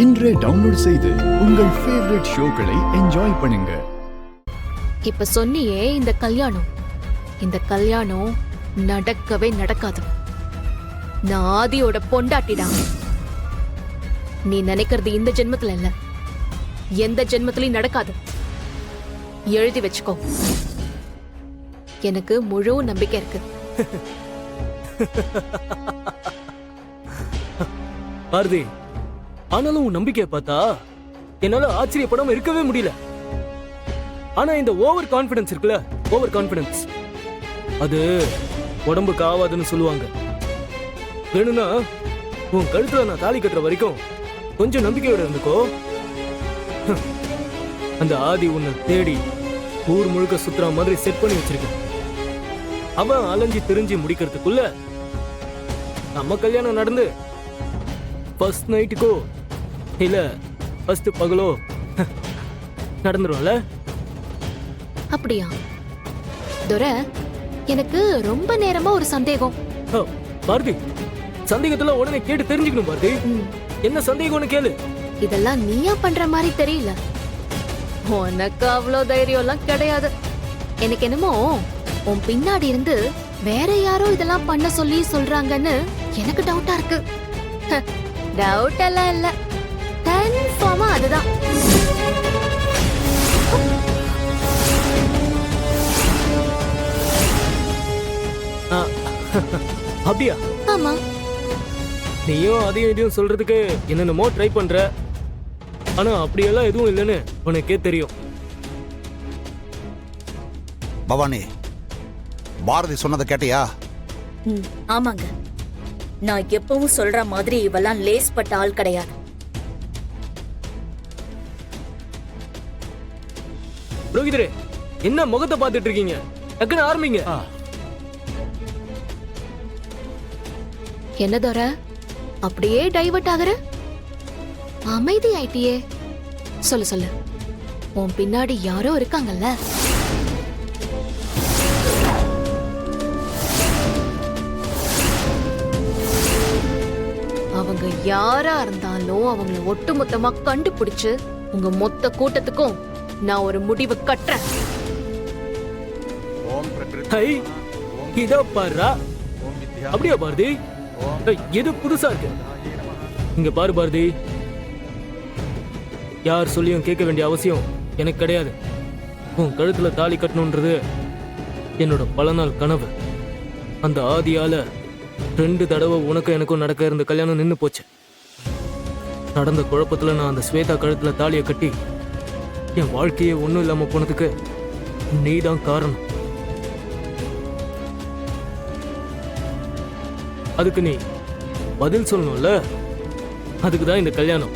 இன்றே டவுன்லோட் செய்து உங்கள் ஃபேவரட் ஷோக்களை என்ஜாய் பண்ணுங்க. இப்ப சொன்னியே இந்த கல்யாணம் நடக்கவே நடக்காது. நான் ஆதியோட பொண்டாட்டிடா. நீ நினைக்கிறது இந்த ஜென்மத்துல இல்ல, எந்த ஜென்மத்திலயும் நடக்காது. எழுதி வச்சுக்கோ. எனக்கு முழு நம்பிக்கை இருக்கு. பாரதி, ஆனாலும் உன் நம்பிக்கையை பார்த்தா என்னால ஆச்சரியப்படாம இருக்கவே முடியல. ஆனா இந்த ஓவர் கான்பிடன்ஸ் இருக்குல்ல, ஓவர் கான்பிடன்ஸ் அது உடம்புக்கு ஆவாதுன்னு சொல்லுவாங்க. வேணும்னா உன் கழுத்துல நான் தாலி கட்டுற வரைக்கும் கொஞ்சம் நம்பிக்கையோட இருந்துக்கோ. அந்த ஆதி உன்னை தேடி ஊர் முழுக்க சுத்துற மாதிரி செட் பண்ணி வச்சிருக்கேன். அவன் அலைஞ்சி திரிஞ்சு முடிக்கிறதுக்குள்ள நம்ம கல்யாணம் நடந்து ஃபர்ஸ்ட் நைட்டுக்கோ இல்ல ஃபர்ஸ்ட் பகலோ நடந்துரும்ல. அப்படியா துரை? எனக்கு ரொம்ப நேரமா ஒரு சந்தேகம். பாரதி, சந்தேகத்துல உடனே கேட்டு தெரிஞ்சுக்கணும். பாரதி, என்ன சந்தேகம்னு கேளு. இதெல்லாம் நீயா பண்ற மாதிரி தெரியல. உனக்கு அவ்வளோ தைரியம் எல்லாம் கிடையாது. எனக்கு என்னமோ உன் பின்னாடி இருந்து வேற யாரோ இதெல்லாம் பண்ண சொல்லி சொல்றாங்கன்னு எனக்கு டவுட்டா இருக்கு. டவுட் எல்லாம் இல்ல, கன்ஃபார்மா அதுதான். அப்படியா? ஆமா. நீயும் அதையும் இதையும் சொல்றதுக்கு என்னென்னமோ ட்ரை பண்ற. ஆனா அப்படியெல்லாம் எதுவும் இல்லைன்னு உனக்கே தெரியும். பவானி, பாரதி சொன்னதை கேட்டியா? ஆமாங்க, நான் எப்பவும் சொல்ற மாதிரி இவெல்லாம் லேஸ் பட்ட ஆள் கிடையாது. புரோகிதரே, என்ன முகத்தை பார்த்துட்டு இருக்கீங்க? டக்குன்னு ஆரம்பிங்க. என்ன துரை, அப்படியே டைவர்ட் ஆகுற? அமைதி ஆயிட்டியே. சொல்லு சொல்லு, உன் பின்னாடி யாரோ இருக்காங்கல்ல? அவங்க யாரா இருந்தாலும் அவங்கள ஒட்டுமொத்தமா கண்டுபிடிச்சு உங்க மொத்த கூட்டத்துக்கும் நான் ஒரு முடிவு கட்டுறேன். இதோ பாருடா. அப்படியா பாரதி? எது புதுசா இருக்கு? இங்க பாரு பாரதி, யார் சொல்லியும் கேட்க வேண்டிய அவசியம் எனக்கு கிடையாது. உன் கழுத்துல தாலி கட்டணும்ன்றது என்னோட பல நாள் கனவு. அந்த ஆதியால 2 தடவை உனக்கும் எனக்கும் நடக்க இருந்த கல்யாணம் நின்னு போச்சு. நடந்த குழப்பத்துல நான் அந்த ஸ்வேதா கழுத்துல தாலியை கட்டி என் வாழ்க்கையே ஒண்ணும் இல்லாம போனதுக்கு நீதான் காரணம். அதுக்கு நீ பதில் சொல்லணும்ல, அதுக்குதான் இந்த கல்யாணம்.